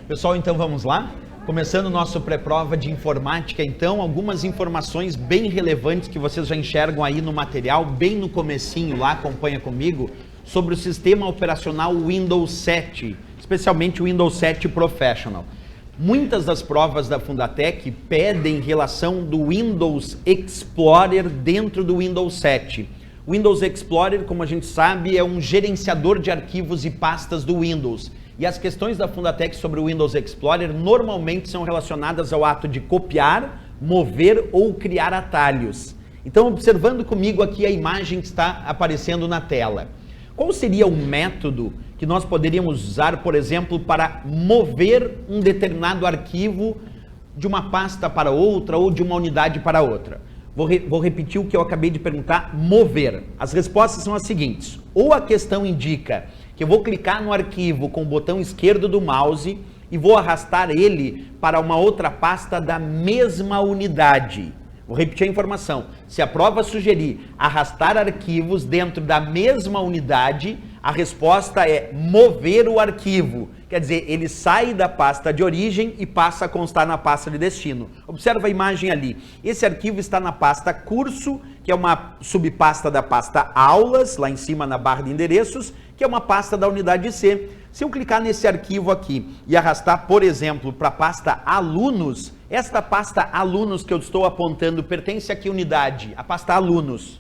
Pessoal, então vamos lá? Começando o nosso pré-prova de informática, então, algumas informações bem relevantes que vocês já enxergam aí no material, bem no comecinho lá, acompanha comigo, sobre o sistema operacional Windows 7, especialmente o Windows 7 Professional. Muitas das provas da Fundatec pedem relação do Windows Explorer dentro do Windows 7. O Windows Explorer, como a gente sabe, é um gerenciador de arquivos e pastas do Windows. E as questões da Fundatec sobre o Windows Explorer normalmente são relacionadas ao ato de copiar, mover ou criar atalhos. Então, observando comigo aqui a imagem que está aparecendo na tela. Qual seria o método que nós poderíamos usar, por exemplo, para mover um determinado arquivo de uma pasta para outra ou de uma unidade para outra? Vou repetir o que eu acabei de perguntar, mover. As respostas são as seguintes. Ou a questão indica que eu vou clicar no arquivo com o botão esquerdo do mouse e vou arrastar ele para uma outra pasta da mesma unidade. Vou repetir a informação. Se a prova sugerir arrastar arquivos dentro da mesma unidade, a resposta é mover o arquivo. Quer dizer, ele sai da pasta de origem e passa a constar na pasta de destino. Observa a imagem ali. Esse arquivo está na pasta curso, que é uma subpasta da pasta aulas, lá em cima na barra de endereços, que é uma pasta da unidade C. Se eu clicar nesse arquivo aqui e arrastar, por exemplo, para a pasta alunos, esta pasta alunos que eu estou apontando pertence a que unidade? A pasta alunos.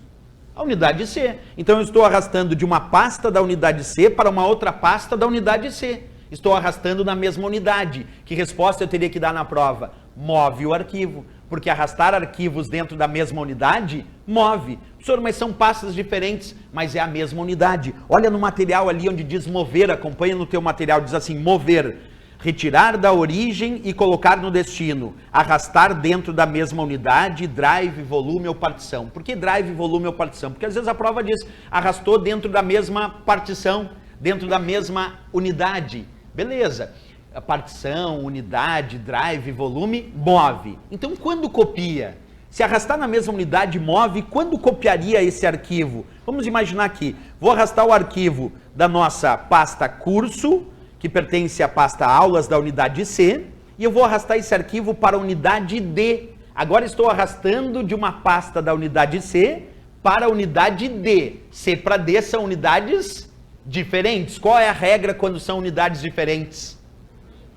A unidade C. Então eu estou arrastando de uma pasta da unidade C para uma outra pasta da unidade C. Estou arrastando na mesma unidade. Que resposta eu teria que dar na prova? Move o arquivo. Porque arrastar arquivos dentro da mesma unidade, move. Professor, mas são pastas diferentes, mas é a mesma unidade. Olha no material ali onde diz mover, acompanha no teu material, diz assim, mover. Retirar da origem e colocar no destino. Arrastar dentro da mesma unidade, drive, volume ou partição. Por que drive, volume ou partição? Porque às vezes a prova diz, arrastou dentro da mesma partição, dentro da mesma unidade. Beleza. A partição, unidade, drive, volume, move. Então, quando copia? Se arrastar na mesma unidade, move, quando copiaria esse arquivo? Vamos imaginar aqui, vou arrastar o arquivo da nossa pasta curso, que pertence à pasta aulas da unidade C, e eu vou arrastar esse arquivo para a unidade D. Agora estou arrastando de uma pasta da unidade C para a unidade D. C para D são unidades diferentes. Qual é a regra quando são unidades diferentes?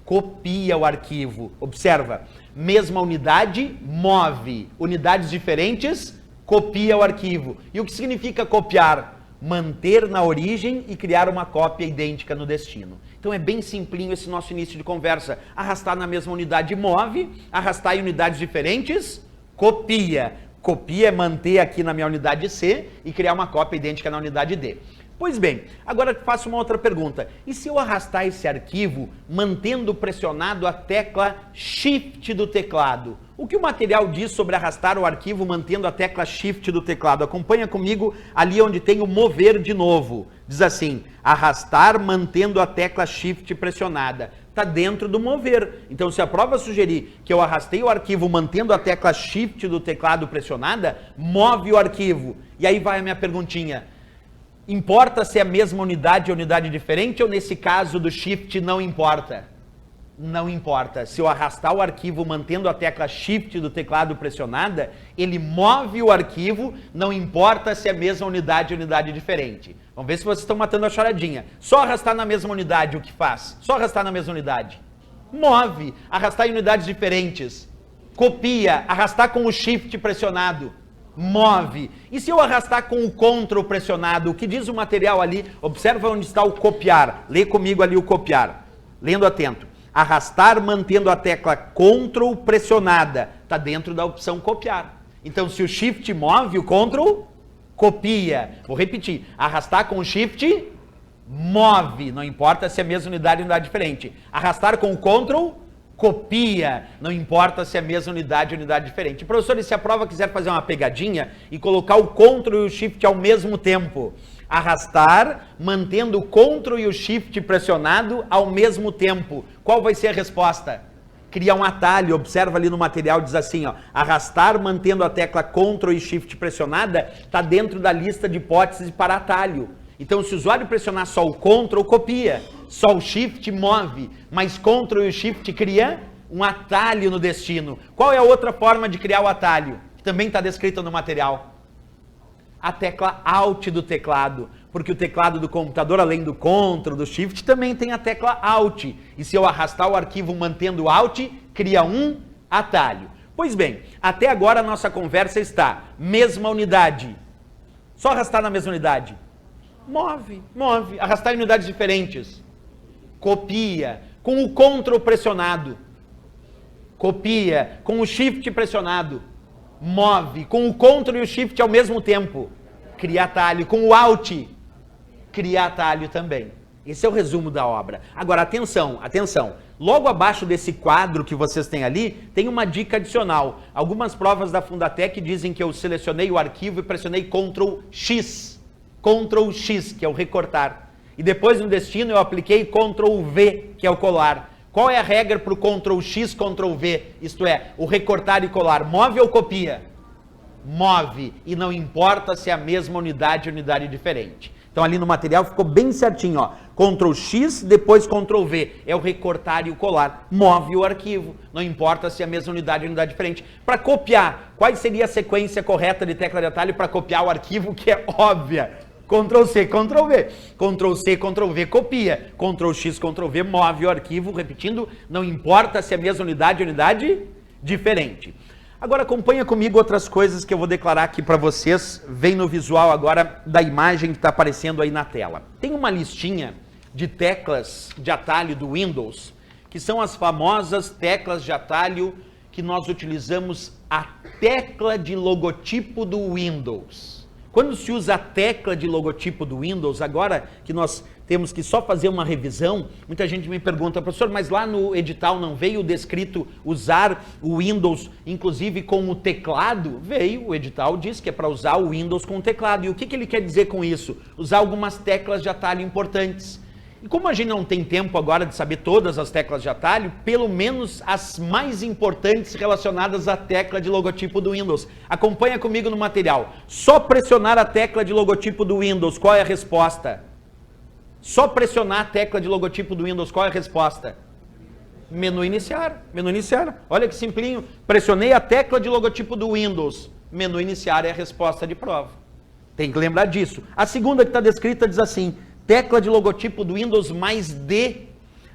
Copia o arquivo. Observa, mesma unidade, move. Unidades diferentes, copia o arquivo. E o que significa copiar? Manter na origem e criar uma cópia idêntica no destino. Então é bem simplinho esse nosso início de conversa. Arrastar na mesma unidade, move. Arrastar em unidades diferentes, copia. Copia é manter aqui na minha unidade C e criar uma cópia idêntica na unidade D. Pois bem, agora faço uma outra pergunta. E se eu arrastar esse arquivo mantendo pressionado a tecla Shift do teclado? O que o material diz sobre arrastar o arquivo mantendo a tecla Shift do teclado? Acompanha comigo ali onde tem o mover de novo. Diz assim, arrastar mantendo a tecla Shift pressionada. Está dentro do mover. Então, se a prova sugerir que eu arrastei o arquivo mantendo a tecla Shift do teclado pressionada, move o arquivo. E aí vai a minha perguntinha. Importa se é a mesma unidade ou unidade diferente, ou nesse caso do Shift não importa? Não importa. Se eu arrastar o arquivo mantendo a tecla Shift do teclado pressionada, ele move o arquivo, não importa se é a mesma unidade ou unidade diferente. Vamos ver se vocês estão matando a charadinha. Só arrastar na mesma unidade, o que faz? Só arrastar na mesma unidade. Move. Arrastar em unidades diferentes. Copia. Arrastar com o Shift pressionado. Move. E se eu arrastar com o Ctrl pressionado, o que diz o material ali? Observa onde está o copiar. Lê comigo ali o copiar. Lendo atento. Arrastar mantendo a tecla Ctrl pressionada. Está dentro da opção copiar. Então, se o Shift move, o Ctrl copia. Vou repetir. Arrastar com o Shift, move. Não importa se é a mesma unidade ou unidade diferente. Arrastar com o Ctrl, copia, não importa se é a mesma unidade ou unidade diferente. Professor, e se a prova quiser fazer uma pegadinha e colocar o Ctrl e o Shift ao mesmo tempo? Arrastar, mantendo o Ctrl e o Shift pressionado ao mesmo tempo. Qual vai ser a resposta? Criar um atalho. Observa ali no material, diz assim, ó, arrastar mantendo a tecla Ctrl e Shift pressionada está dentro da lista de hipóteses para atalho. Então, se o usuário pressionar só o Ctrl, copia. só o Shift move, mas Ctrl e o Shift cria um atalho no destino. Qual é a outra forma de criar o atalho? Que também está descrita no material. A tecla Alt do teclado, porque o teclado do computador, além do Ctrl, do Shift, também tem a tecla Alt. E se eu arrastar o arquivo mantendo o Alt, cria um atalho. Pois bem, até agora a nossa conversa está mesma unidade. Só arrastar na mesma unidade. Move. Arrastar em unidades diferentes. Copia. Com o Ctrl pressionado. Copia. Com o Shift pressionado. Move. Com o Ctrl e o Shift ao mesmo tempo. Cria atalho. Com o Alt. Cria atalho também. Esse é o resumo da obra. Agora, atenção. Logo abaixo desse quadro que vocês têm ali, tem uma dica adicional. Algumas provas da Fundatec dizem que eu selecionei o arquivo e pressionei Ctrl X. Ctrl X, que é o recortar. E depois no destino eu apliquei Ctrl V, que é o colar. Qual é a regra para o Ctrl X, Ctrl V? Isto é, o recortar e colar. Move ou copia? Move. E não importa se é a mesma unidade ou unidade diferente. Então ali no material ficou bem certinho, ó. Ctrl X, depois Ctrl V. É o recortar e o colar. Move o arquivo. Não importa se é a mesma unidade ou unidade diferente. Para copiar, qual seria a sequência correta de tecla de atalho para copiar o arquivo, que é óbvia? Ctrl C, Ctrl V. Ctrl C, Ctrl V, copia. Ctrl X, Ctrl V, move o arquivo. Repetindo, não importa se é a mesma unidade ou unidade diferente. Agora acompanha comigo outras coisas que eu vou declarar aqui para vocês. Vem no visual agora da imagem que está aparecendo aí na tela. Tem uma listinha de teclas de atalho do Windows, que são as famosas teclas de atalho que nós utilizamos, a tecla de logotipo do Windows. Quando se usa a tecla de logotipo do Windows, agora que nós temos que só fazer uma revisão, muita gente me pergunta, professor, mas lá no edital não veio descrito usar o Windows, inclusive com o teclado? Veio, o edital diz que é para usar o Windows com o teclado. E o que ele quer dizer com isso? Usar algumas teclas de atalho importantes. E como a gente não tem tempo agora de saber todas as teclas de atalho, pelo menos as mais importantes relacionadas à tecla de logotipo do Windows. Acompanha comigo no material. Só pressionar a tecla de logotipo do Windows, qual é a resposta? Só pressionar a tecla de logotipo do Windows, qual é a resposta? Menu iniciar. Menu iniciar. Olha que simplinho. Pressionei a tecla de logotipo do Windows. Menu iniciar é a resposta de prova. Tem que lembrar disso. A segunda que está descrita diz assim: tecla de logotipo do Windows mais D.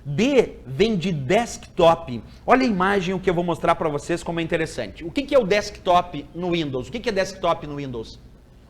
D vem de desktop. Olha a imagem, o que eu vou mostrar para vocês como é interessante. O que é o desktop no Windows? O que é desktop no Windows?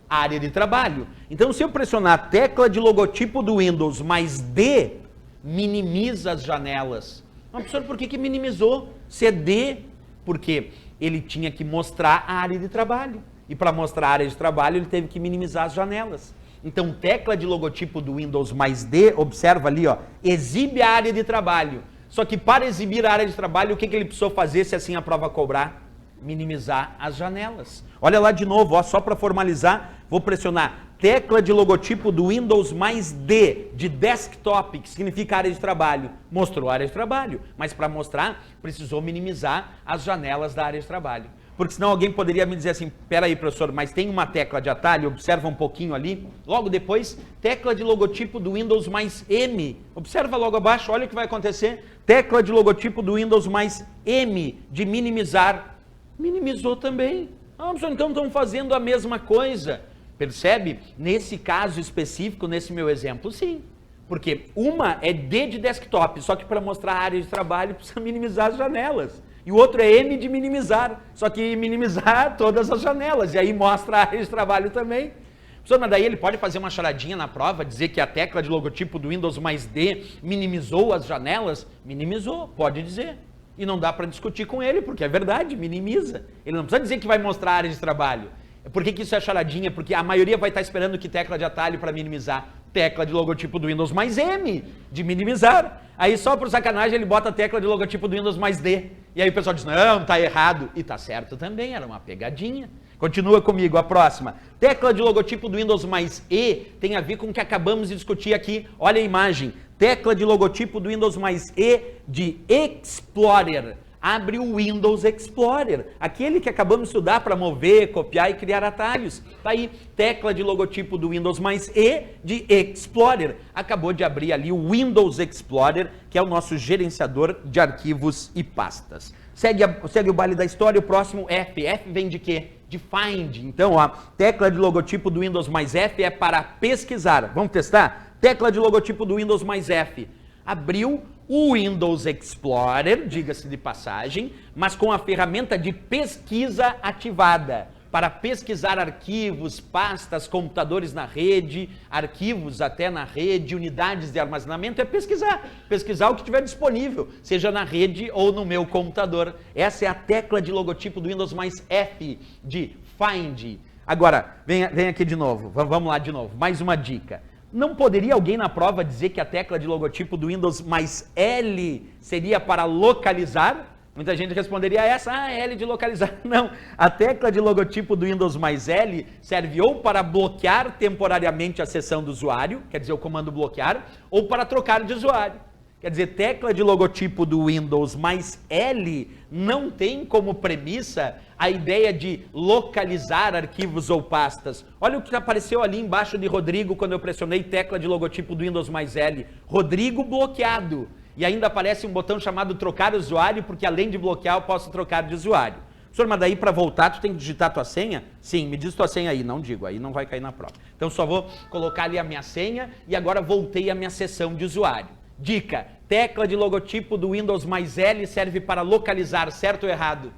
Área de trabalho. Então, se eu pressionar a tecla de logotipo do Windows mais D, minimiza as janelas. Mas, professor, por que minimizou? Se é D, porque ele tinha que mostrar a área de trabalho. E para mostrar a área de trabalho, ele teve que minimizar as janelas. Então, tecla de logotipo do Windows mais D, observa ali, ó, exibe a área de trabalho. Só que para exibir a área de trabalho, o que ele precisou fazer se assim a prova cobrar? Minimizar as janelas. Olha lá de novo, ó, só para formalizar, vou pressionar tecla de logotipo do Windows mais D, de desktop, que significa área de trabalho. Mostrou a área de trabalho, mas para mostrar, precisou minimizar as janelas da área de trabalho. Porque senão alguém poderia me dizer assim, peraí, professor, mas tem uma tecla de atalho, observa um pouquinho ali. Logo depois, tecla de logotipo do Windows mais M. Observa logo abaixo, olha o que vai acontecer. Tecla de logotipo do Windows mais M, de minimizar. Minimizou também. Ah, professor, então estão fazendo a mesma coisa. Percebe? Nesse caso específico, nesse meu exemplo, sim. Porque uma é D de desktop, só que para mostrar a área de trabalho precisa minimizar as janelas. E o outro é M de minimizar, só que minimizar todas as janelas. E aí mostra a área de trabalho também. Professor, mas daí ele pode fazer uma charadinha na prova, dizer que a tecla de logotipo do Windows mais D minimizou as janelas? Minimizou, pode dizer. E não dá para discutir com ele, porque é verdade, minimiza. Ele não precisa dizer que vai mostrar a área de trabalho. Por que isso é charadinha? Porque a maioria vai estar esperando que tecla de atalho para minimizar. Tecla de logotipo do Windows mais M, de minimizar. Aí só por sacanagem ele bota a tecla de logotipo do Windows mais D. E aí o pessoal diz, não, tá errado. E tá certo também, era uma pegadinha. Continua comigo, a próxima. Tecla de logotipo do Windows mais E tem a ver com o que acabamos de discutir aqui. Olha a imagem. Tecla de logotipo do Windows mais E de Explorer. abre o Windows Explorer, aquele que acabamos de estudar para mover, copiar e criar atalhos. Tá aí, tecla de logotipo do Windows mais E de Explorer. Acabou de abrir ali o Windows Explorer, que é o nosso gerenciador de arquivos e pastas. Segue o baile da história, o próximo F. F vem de quê? De Find. Então, a tecla de logotipo do Windows mais F é para pesquisar. Vamos testar? Tecla de logotipo do Windows mais F. Abriu o Windows Explorer, diga-se de passagem, mas com a ferramenta de pesquisa ativada, para pesquisar arquivos, pastas, computadores na rede, arquivos até na rede, unidades de armazenamento, é pesquisar. Pesquisar o que tiver disponível, seja na rede ou no meu computador. Essa é a tecla de logotipo do Windows mais F, de Find. Agora, vem aqui de novo, vamos lá de novo, mais uma dica. Não poderia alguém na prova dizer que a tecla de logotipo do Windows mais L seria para localizar? Muita gente responderia essa, L de localizar. Não, a tecla de logotipo do Windows mais L serve ou para bloquear temporariamente a sessão do usuário, quer dizer, o comando bloquear, ou para trocar de usuário. Quer dizer, tecla de logotipo do Windows mais L não tem como premissa a ideia de localizar arquivos ou pastas. Olha o que apareceu ali embaixo de Rodrigo quando eu pressionei tecla de logotipo do Windows mais L. Rodrigo bloqueado. E ainda aparece um botão chamado trocar usuário, porque além de bloquear eu posso trocar de usuário. Professor, mas daí para voltar tu tem que digitar tua senha? Sim, me diz tua senha aí, não digo, aí não vai cair na prova. Então só vou colocar ali a minha senha e agora voltei à minha sessão de usuário. Dica, tecla de logotipo do Windows mais L serve para localizar, certo ou errado?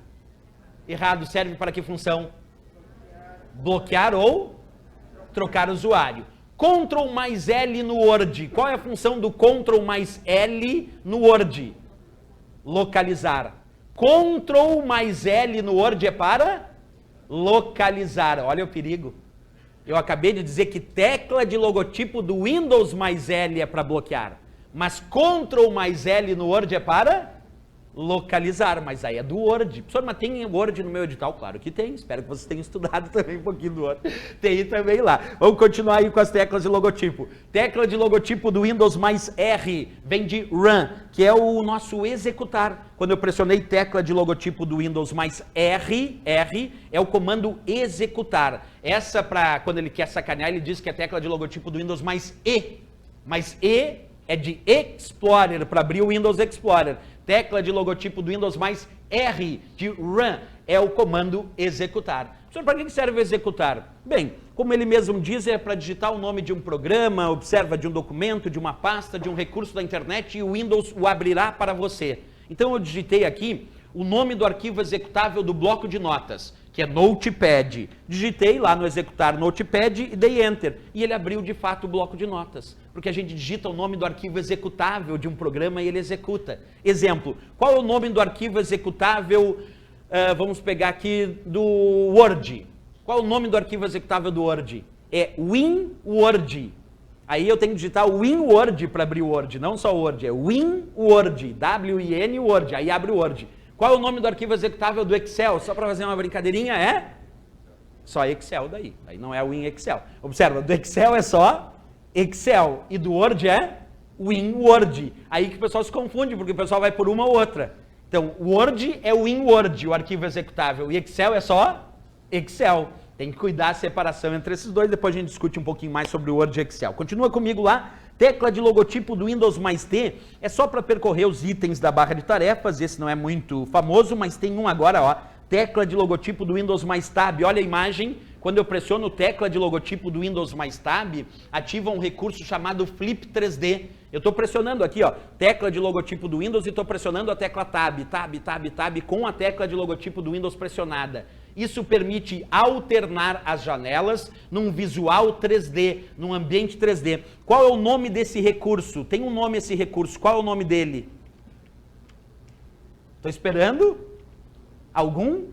Errado, serve para que função? Bloquear ou trocar usuário. Ctrl mais L no Word. Qual é a função do Ctrl mais L no Word? Localizar. Ctrl mais L no Word é para localizar. Olha o perigo. Eu acabei de dizer que tecla de logotipo do Windows mais L é para bloquear. Mas Ctrl mais L no Word é para localizar, mas aí é do Word. Professor, mas tem Word no meu edital? Claro que tem, espero que vocês tenham estudado também um pouquinho do Word. Tem também lá. Vamos continuar aí com as teclas de logotipo. Tecla de logotipo do Windows mais R, vem de Run, que é o nosso executar. Quando eu pressionei tecla de logotipo do Windows mais R é o comando executar. Essa, para quando ele quer sacanear, ele diz que é tecla de logotipo do Windows mais E. Mas E é de Explorer, para abrir o Windows Explorer. Tecla de logotipo do Windows mais R, de Run, é o comando executar. Professor, para que serve o executar? Bem, como ele mesmo diz, é para digitar o nome de um programa, observa de um documento, de uma pasta, de um recurso da internet e o Windows o abrirá para você. Então eu digitei aqui o nome do arquivo executável do bloco de notas, que é Notepad. Digitei lá no executar Notepad e dei Enter. E ele abriu de fato o bloco de notas. Porque a gente digita o nome do arquivo executável de um programa e ele executa. Exemplo, qual é o nome do arquivo executável, vamos pegar aqui, do Word? Qual é o nome do arquivo executável do Word? É WinWord. Aí eu tenho que digitar WinWord para abrir o Word, não só o Word, é WinWord, W-I-N Word, aí abre o Word. Qual é o nome do arquivo executável do Excel? Só para fazer uma brincadeirinha, é? Só Excel daí. Aí não é WinExcel. Observa, do Excel é só Excel e do Word é WinWord. Aí que o pessoal se confunde, porque o pessoal vai por uma ou outra. Então, Word é WinWord, o arquivo executável, e Excel é só Excel. Tem que cuidar da separação entre esses dois, depois a gente discute um pouquinho mais sobre o Word e Excel. Continua comigo lá. Tecla de logotipo do Windows mais T é só para percorrer os itens da barra de tarefas, esse não é muito famoso, mas tem um agora, ó, tecla de logotipo do Windows mais Tab. Olha a imagem, quando eu pressiono tecla de logotipo do Windows mais Tab, ativa um recurso chamado Flip 3D. Eu estou pressionando aqui, ó, tecla de logotipo do Windows e estou pressionando a tecla Tab, com a tecla de logotipo do Windows pressionada. Isso permite alternar as janelas num visual 3D, num ambiente 3D. Qual é o nome desse recurso? Tem um nome esse recurso, qual é o nome dele? Estou esperando? Algum?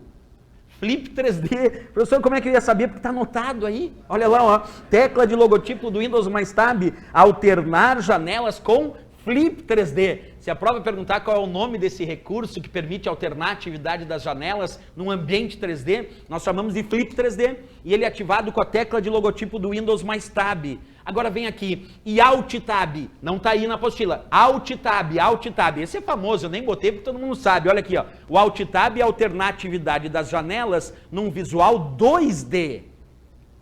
Flip 3D. Professor, como é que eu ia saber? Porque está anotado aí. Olha lá, ó. Tecla de logotipo do Windows mais Tab, alternar janelas com Flip 3D. Se a prova perguntar qual é o nome desse recurso que permite alternar a atividade das janelas num ambiente 3D, nós chamamos de Flip 3D. E ele é ativado com a tecla de logotipo do Windows mais Tab. Agora vem aqui, e Alt Tab, não está aí na apostila, Alt Tab, esse é famoso, eu nem botei porque todo mundo sabe, olha aqui, ó. O Alt Tab é alternar a atividade das janelas num visual 2D.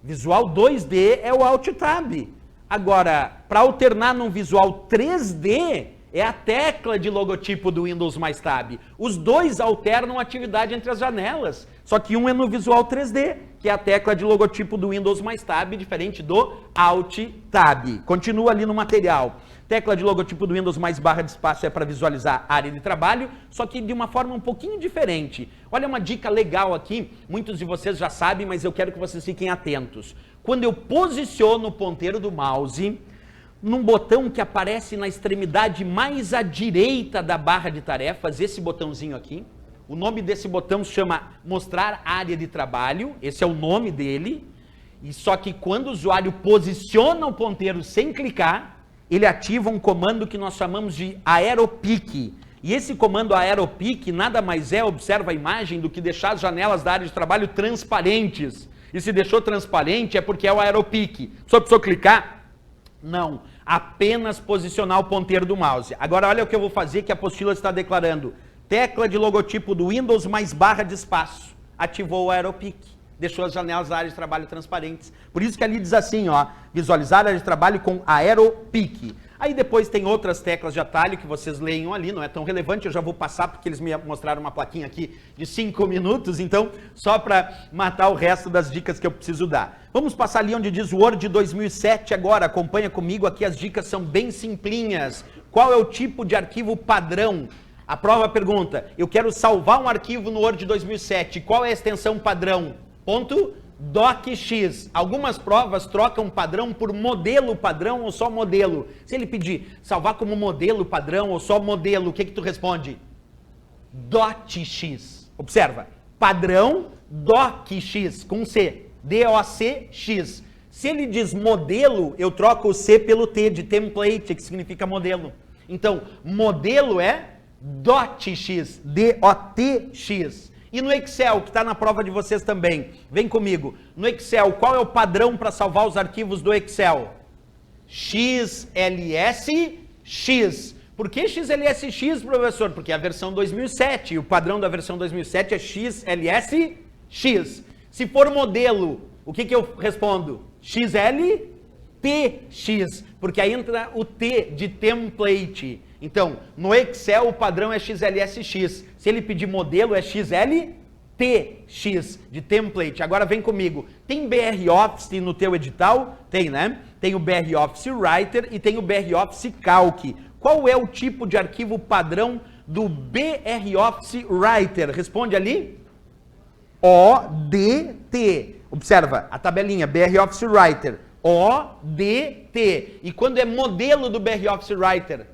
Visual 2D é o Alt Tab. Agora, para alternar num visual 3D, é a tecla de logotipo do Windows mais Tab. Os dois alternam a atividade entre as janelas, só que um é no visual 3D, que é a tecla de logotipo do Windows mais Tab, diferente do Alt Tab. Continua ali no material. Tecla de logotipo do Windows mais barra de espaço é para visualizar a área de trabalho, só que de uma forma um pouquinho diferente. Olha uma dica legal aqui, muitos de vocês já sabem, mas eu quero que vocês fiquem atentos. Quando eu posiciono o ponteiro do mouse num botão que aparece na extremidade mais à direita da barra de tarefas, esse botãozinho aqui, o nome desse botão se chama Mostrar Área de Trabalho, esse é o nome dele, e só que quando o usuário posiciona o ponteiro sem clicar, ele ativa um comando que nós chamamos de AeroPick. E esse comando AeroPick nada mais é, observa a imagem, do que deixar as janelas da área de trabalho transparentes. E se deixou transparente é porque é o AeroPick. Só precisou clicar? Não. Apenas posicionar o ponteiro do mouse. Agora olha o que eu vou fazer que a apostila está declarando. Tecla de logotipo do Windows mais barra de espaço. Ativou o AeroPick. Deixou as janelas da área de trabalho transparentes. Por isso que ali diz assim, ó, visualizar a área de trabalho com AeroPick. Aí depois tem outras teclas de atalho que vocês leiam ali, não é tão relevante, eu já vou passar porque eles me mostraram uma plaquinha aqui de 5 minutos, então só para matar o resto das dicas que eu preciso dar. Vamos passar ali onde diz Word 2007 agora, acompanha comigo, aqui as dicas são bem simplinhas. Qual é o tipo de arquivo padrão? A prova pergunta, eu quero salvar um arquivo no Word 2007, qual é a extensão padrão? .docx. Algumas provas trocam padrão por modelo padrão ou só modelo. Se ele pedir salvar como modelo padrão ou só modelo, o que tu responde? .x. Observa, padrão docx, com C, D-O-C-X. Se ele diz modelo, eu troco o C pelo T, de template, que significa modelo. Então, modelo é .x, D-O-T-X. E no Excel, que está na prova de vocês também, vem comigo. No Excel, qual é o padrão para salvar os arquivos do Excel? XLSX. Por que XLSX, professor? Porque é a versão 2007, e o padrão da versão 2007 é XLSX. Se for modelo, o que eu respondo? XLTX, porque aí entra o T de template. Então, no Excel o padrão é XLSX. Se ele pedir modelo é XLTX, de template. Agora vem comigo. Tem BR Office no teu edital? Tem, né? Tem o BR Office Writer e tem o BR Office Calc. Qual é o tipo de arquivo padrão do BR Office Writer? Responde ali. ODT. Observa a tabelinha, BR Office Writer. ODT. E quando é modelo do BR Office Writer?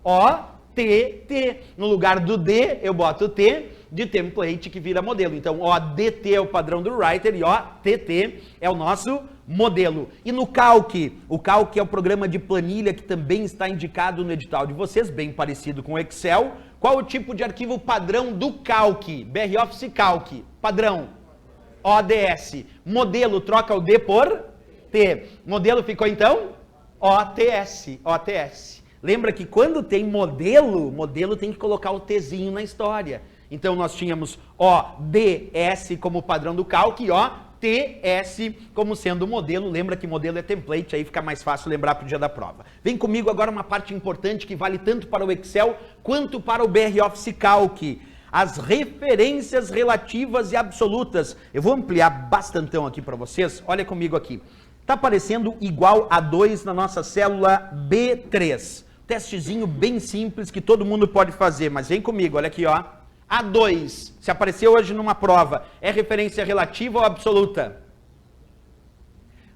OTT. No lugar do D, eu boto o T de template que vira modelo. Então, ODT é o padrão do Writer e OTT é o nosso modelo. E no Calc? O Calc é o programa de planilha que também está indicado no edital de vocês, bem parecido com o Excel. Qual o tipo de arquivo padrão do Calc? BR Office Calc. Padrão? ODS. Modelo, troca o D por T. Modelo ficou então? OTS. OTS. Lembra que quando tem modelo tem que colocar o Tzinho na história. Então nós tínhamos ODS como padrão do Calc e OTS como sendo modelo. Lembra que modelo é template, aí fica mais fácil lembrar para o dia da prova. Vem comigo agora uma parte importante que vale tanto para o Excel quanto para o BR Office Calc. As referências relativas e absolutas. Eu vou ampliar bastantão aqui para vocês. Olha comigo aqui. Está aparecendo igual a 2 na nossa célula B3. Testezinho bem simples que todo mundo pode fazer, mas vem comigo, olha aqui, A2, se apareceu hoje numa prova, é referência relativa ou absoluta?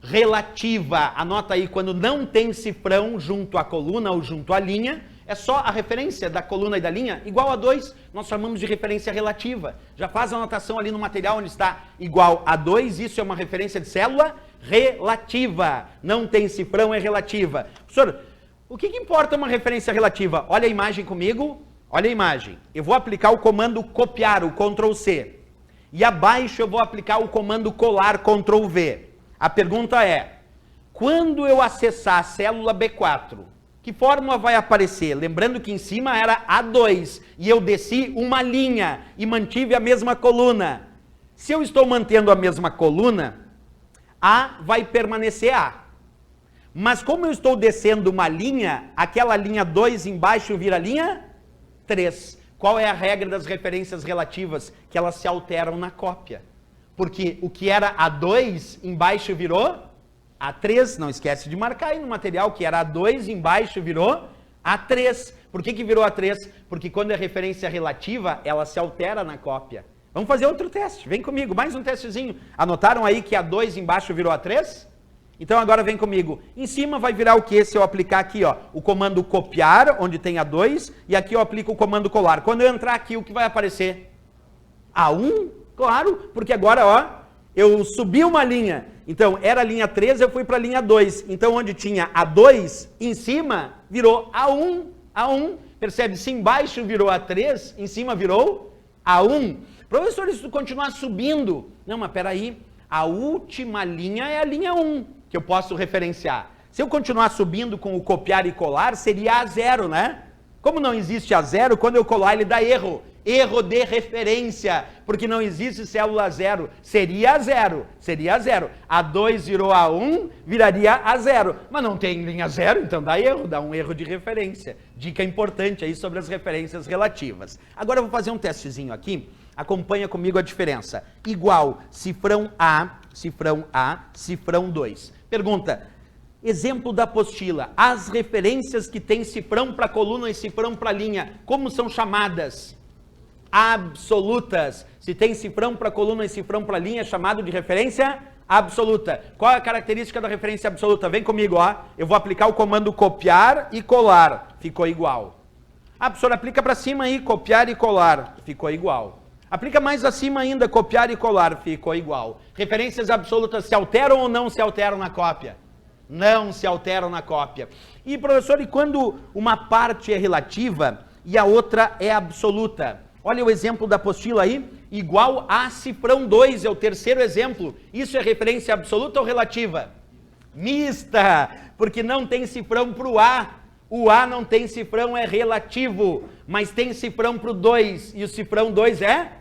Relativa, anota aí, quando não tem cifrão junto à coluna ou junto à linha, é só a referência da coluna e da linha, igual a 2, nós chamamos de referência relativa. Já faz a anotação ali no material onde está igual a 2, isso é uma referência de célula relativa. Não tem cifrão, é relativa. Professor, O que importa uma referência relativa? Olha a imagem comigo, olha a imagem. Eu vou aplicar o comando copiar, o Ctrl C. E abaixo eu vou aplicar o comando colar, Ctrl V. A pergunta é, quando eu acessar a célula B4, que fórmula vai aparecer? Lembrando que em cima era A2 e eu desci uma linha e mantive a mesma coluna. Se eu estou mantendo a mesma coluna, A vai permanecer A. Mas como eu estou descendo uma linha, aquela linha 2 embaixo vira linha 3. Qual é a regra das referências relativas? Que elas se alteram na cópia. Porque o que era A2 embaixo virou A3. Não esquece de marcar aí no material que era A2 embaixo virou A3. Por que virou A3? Porque quando é referência relativa, ela se altera na cópia. Vamos fazer outro teste. Vem comigo, mais um testezinho. Anotaram aí que A2 embaixo virou A3? Então agora vem comigo. Em cima vai virar o que se eu aplicar aqui, ó, o comando copiar, onde tem A2, e aqui eu aplico o comando colar. Quando eu entrar aqui, o que vai aparecer? A1, claro, porque agora, ó, eu subi uma linha. Então, era a linha 3, eu fui para a linha 2. Então, onde tinha A2, em cima, virou A1. A1, percebe? Se embaixo virou A3, em cima virou A1. Professor, se tu continuar subindo... Não, mas peraí, a última linha é a linha 1. Que eu posso referenciar. Se eu continuar subindo com o copiar e colar, seria A0, né? Como não existe A0, quando eu colar ele dá erro. Erro de referência, porque não existe célula 0. Seria A0, seria A0. A2 virou A1, viraria A0. Mas não tem linha 0, então dá erro, dá um erro de referência. Dica importante aí sobre as referências relativas. Agora eu vou fazer um testezinho aqui. Acompanha comigo a diferença. Igual, cifrão A, cifrão 2. Pergunta, exemplo da apostila. As referências que têm cifrão para coluna e cifrão para linha, como são chamadas? Absolutas. Se tem cifrão para coluna e cifrão para linha, é chamado de referência absoluta. Qual é a característica da referência absoluta? Vem comigo, ó. Eu vou aplicar o comando copiar e colar. Ficou igual. Ah, professor, aplica para cima aí, copiar e colar. Ficou igual. Aplica mais acima ainda, copiar e colar, ficou igual. Referências absolutas se alteram ou não se alteram na cópia? Não se alteram na cópia. E, professor, e quando uma parte é relativa e a outra é absoluta? Olha o exemplo da apostila aí, igual a cifrão 2, é o terceiro exemplo. Isso é referência absoluta ou relativa? Mista, porque não tem cifrão para o A. O A não tem cifrão, é relativo, mas tem cifrão para o 2, e o cifrão 2 é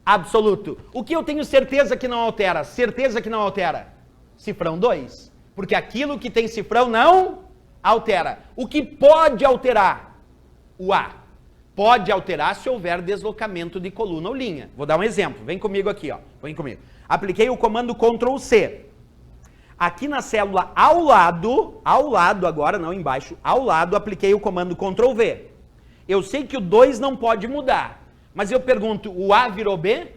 absoluto. O que eu tenho certeza que não altera? Certeza que não altera? Cifrão 2. Porque aquilo que tem cifrão não altera. O que pode alterar? O A. Pode alterar se houver deslocamento de coluna ou linha. Vou dar um exemplo. Vem comigo aqui, ó. Vem comigo. Apliquei o comando Ctrl C. Aqui na célula ao lado agora, não embaixo, ao lado, apliquei o comando Ctrl V. Eu sei que o 2 não pode mudar, mas eu pergunto, o A virou B?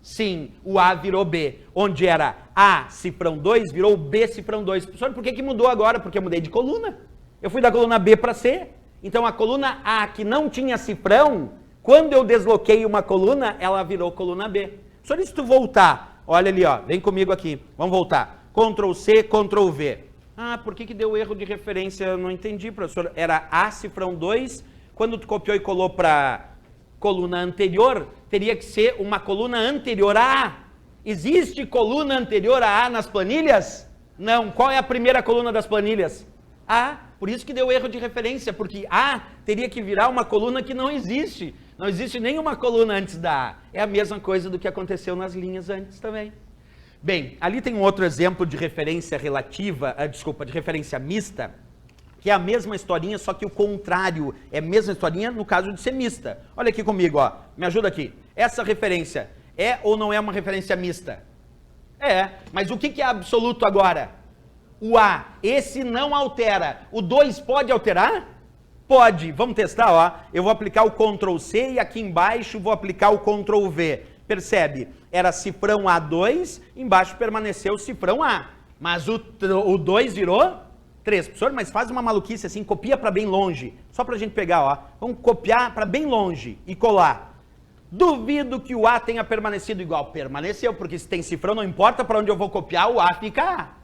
Sim, o A virou B. Onde era A, cifrão 2, virou B, cifrão 2. Professor, por que mudou agora? Porque eu mudei de coluna. Eu fui da coluna B para C. Então a coluna A, que não tinha cifrão, quando eu desloquei uma coluna, ela virou coluna B. Professor, se tu voltar, olha ali, ó, vem comigo aqui, vamos voltar. Ctrl C, Ctrl V. Ah, por que deu erro de referência? Eu não entendi, professor. Era A, cifrão 2, quando tu copiou e colou para coluna anterior, teria que ser uma coluna anterior a A. Existe coluna anterior a A nas planilhas? Não. Qual é a primeira coluna das planilhas? A. Por isso que deu erro de referência, porque A teria que virar uma coluna que não existe. Não existe nenhuma coluna antes da A. É a mesma coisa do que aconteceu nas linhas antes também. Bem, ali tem um outro exemplo de referência relativa, de referência mista, que é a mesma historinha, só que o contrário, é a mesma historinha no caso de ser mista. Olha aqui comigo, ó, me ajuda aqui. Essa referência é ou não é uma referência mista? É, mas o que é absoluto agora? O A, esse não altera. O 2 pode alterar? Pode. Vamos testar, ó. Eu vou aplicar o Ctrl C e aqui embaixo vou aplicar o Ctrl V. Percebe? Era cifrão A2, embaixo permaneceu o cifrão A. Mas o 2 virou 3. Professor, mas faz uma maluquice assim, copia para bem longe. Só para a gente pegar, ó. Vamos copiar para bem longe e colar. Duvido que o A tenha permanecido igual. Permaneceu, porque se tem cifrão, não importa para onde eu vou copiar, o A fica A.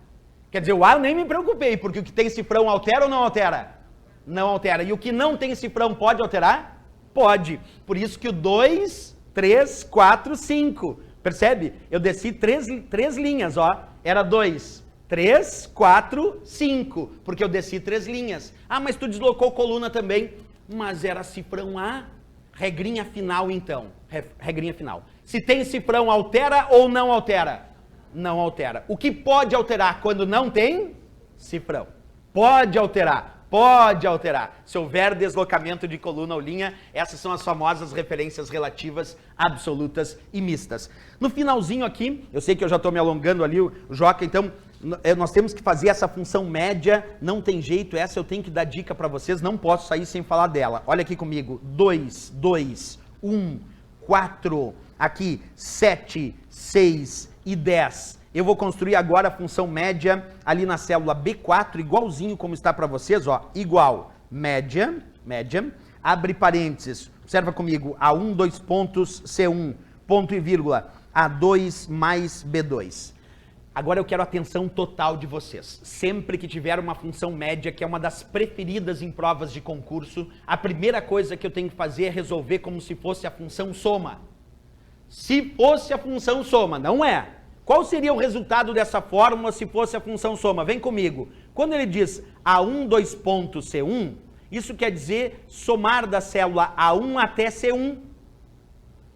Quer dizer, o A eu nem me preocupei, porque o que tem cifrão altera ou não altera? Não altera. E o que não tem cifrão pode alterar? Pode. Por isso que o 2, 3, 4, 5. Percebe? Eu desci três linhas, ó. Era 2, 3, 4, 5. Porque eu desci 3 linhas. Ah, mas tu deslocou coluna também. Mas era cifrão A. Regrinha final, então. Regrinha final. Se tem cifrão, altera ou não altera? Não altera. O que pode alterar quando não tem cifrão? Pode alterar. Pode alterar. Se houver deslocamento de coluna ou linha, essas são as famosas referências relativas, absolutas e mistas. No finalzinho aqui, eu sei que eu já estou me alongando ali, o Joca, então nós temos que fazer essa função média, não tem jeito, essa eu tenho que dar dica para vocês, não posso sair sem falar dela. Olha aqui comigo, 2, 2, 1, 4, aqui 7, 6 e 10. Eu vou construir agora a função média ali na célula B4, igualzinho como está para vocês, ó, igual, média, abre parênteses, observa comigo, A1, 2 pontos, C1, ponto e vírgula, A2 mais B2. Agora eu quero a atenção total de vocês. Sempre que tiver uma função média, que é uma das preferidas em provas de concurso, a primeira coisa que eu tenho que fazer é resolver como se fosse a função soma. Se fosse a função soma, não é. Qual seria o resultado dessa fórmula se fosse a função soma? Vem comigo. Quando ele diz A1, 2 pontos, C1, isso quer dizer somar da célula A1 até C1.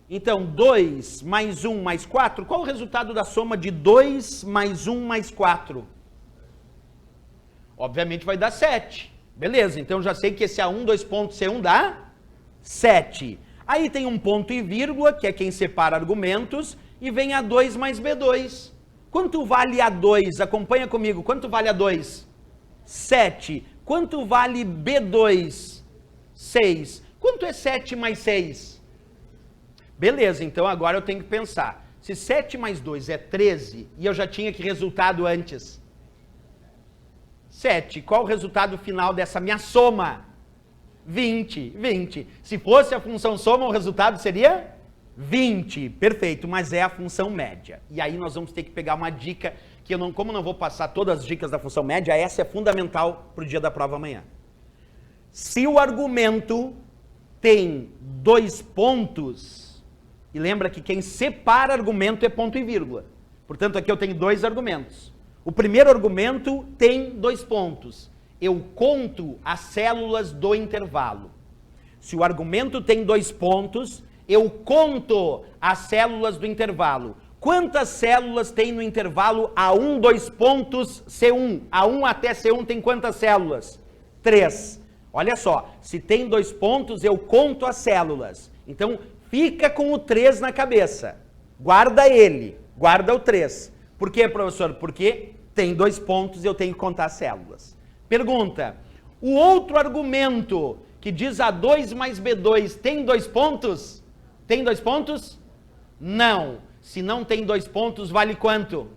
Então, 2 mais 1 mais 4, qual o resultado da soma de 2 mais 1 mais 4? Obviamente vai dar 7. Beleza, então já sei que esse A1, 2 pontos, C1 dá 7. Aí tem um ponto e vírgula, que é quem separa argumentos, e vem A2 mais B2. Quanto vale A2? Acompanha comigo. Quanto vale A2? 7. Quanto vale B2? 6. Quanto é 7 mais 6? Beleza, então agora eu tenho que pensar. Se 7 mais 2 é 13, e eu já tinha que resultado antes. 7. Qual o resultado final dessa minha soma? 20. Se fosse a função soma, o resultado seria 20, perfeito, mas é a função média. E aí nós vamos ter que pegar uma dica, que eu não, como não vou passar todas as dicas da função média, essa é fundamental para o dia da prova amanhã. Se o argumento tem 2 pontos, e lembra que quem separa argumento é ponto e vírgula. Portanto, aqui eu tenho 2 argumentos. O primeiro argumento tem 2 pontos. Eu conto as células do intervalo. Se o argumento tem 2 pontos, eu conto as células do intervalo. Quantas células tem no intervalo A1, 2 pontos, C1? A1 até C1 tem quantas células? 3. Olha só, se tem 2 pontos, eu conto as células. Então, fica com o 3 na cabeça. Guarda ele, guarda o 3. Por quê, professor? Porque tem 2 pontos e eu tenho que contar as células. Pergunta, o outro argumento que diz A2 mais B2 tem 2 pontos? Tem 2 pontos? Não. Se não tem 2 pontos, vale quanto?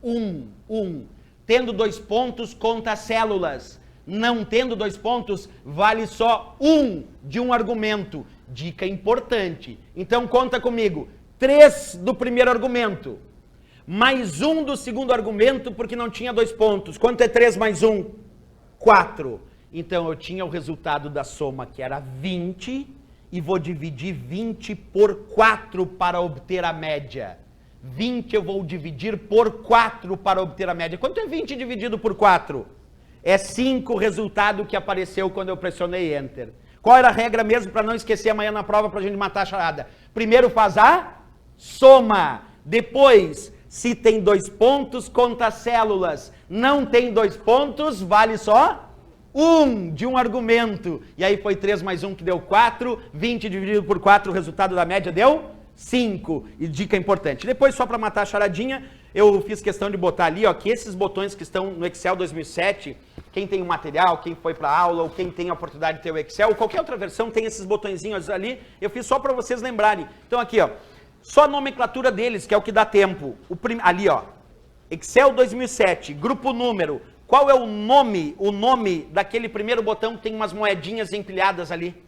1. Tendo 2 pontos, conta as células. Não tendo 2 pontos, vale só 1 de um argumento. Dica importante. Então, conta comigo. 3 do primeiro argumento. Mais 1 do segundo argumento, porque não tinha 2 pontos. Quanto é 3 mais 1? 4. Então, eu tinha o resultado da soma, que era 20, e vou dividir 20 por 4 para obter a média. 20 eu vou dividir por 4 para obter a média. Quanto é 20 dividido por 4? É 5 o resultado que apareceu quando eu pressionei Enter. Qual era a regra mesmo para não esquecer amanhã na prova para a gente matar a charada? Primeiro faz a soma. Depois, se tem 2 pontos, conta as células. Não tem 2 pontos, vale só 1 de um argumento. E aí foi 3 mais 1 que deu 4. 20 dividido por 4, o resultado da média deu 5. E dica importante. Depois, só para matar a charadinha, eu fiz questão de botar ali, ó, que esses botões que estão no Excel 2007, quem tem o material, quem foi para aula, ou quem tem a oportunidade de ter o Excel, ou qualquer outra versão, tem esses botõezinhos ali, eu fiz só para vocês lembrarem. Então aqui, ó, só a nomenclatura deles, que é o que dá tempo. Ali, ó, Excel 2007, grupo número. Qual é o nome daquele primeiro botão que tem umas moedinhas empilhadas ali?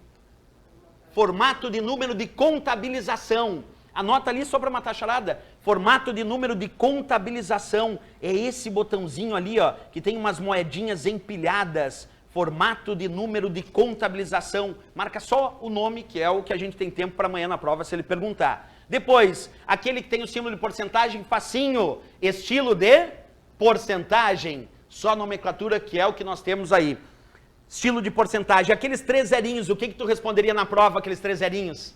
Formato de número de contabilização. Anota ali só para matar a charada. Formato de número de contabilização. É esse botãozinho ali, ó, que tem umas moedinhas empilhadas. formato de número de contabilização. Marca só o nome, que é o que a gente tem tempo para amanhã na prova, se ele perguntar. Depois, aquele que tem o símbolo de porcentagem, facinho, estilo de porcentagem, só a nomenclatura que é o que nós temos aí. Estilo de porcentagem, aqueles 3 zerinhos, o que tu responderia na prova, aqueles 3 zerinhos?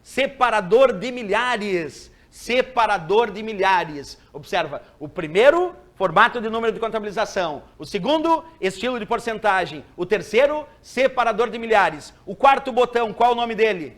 Separador de milhares, separador de milhares. Observa, o primeiro, formato de número de contabilização. O segundo, estilo de porcentagem. O terceiro, separador de milhares. O quarto botão, qual o nome dele?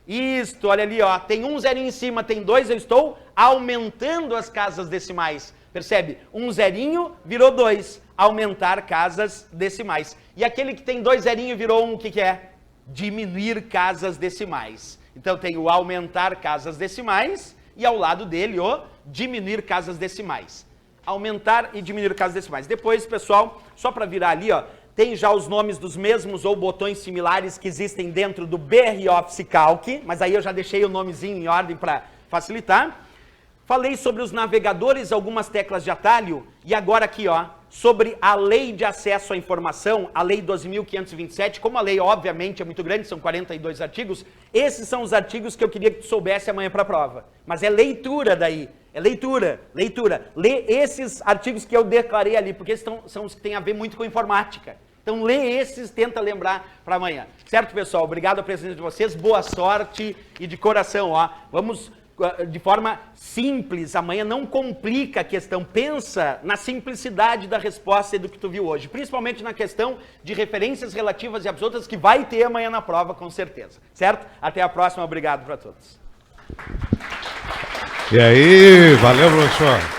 Isto, olha ali, ó, tem um zerinho em cima, tem 2, eu estou aumentando as casas decimais. Percebe? Um zerinho virou 2, aumentar casas decimais. E aquele que tem 2 zerinhos virou 1, o que é? Diminuir casas decimais. Então tem o aumentar casas decimais e ao lado dele o diminuir casas decimais. Aumentar e diminuir casas decimais. Depois, pessoal, só para virar ali, ó, tem já os nomes dos mesmos ou botões similares que existem dentro do BR Office Calc, mas aí eu já deixei o nomezinho em ordem para facilitar. Falei sobre os navegadores, algumas teclas de atalho, e agora aqui, ó, sobre a Lei de Acesso à Informação, a Lei 12.527, como a lei, obviamente, é muito grande, são 42 artigos, esses são os artigos que eu queria que tu soubesse amanhã para a prova. Mas é leitura daí, é leitura, leitura. Lê esses artigos que eu declarei ali, porque esses são os que têm a ver muito com informática. Então, lê esses, tenta lembrar para amanhã. Certo, pessoal? Obrigado a presença de vocês, boa sorte e de coração, ó. Vamos de forma simples, amanhã não complica a questão, pensa na simplicidade da resposta e do que tu viu hoje, principalmente na questão de referências relativas e absolutas que vai ter amanhã na prova, com certeza. Certo? Até a próxima, obrigado para todos. E aí, valeu, professor.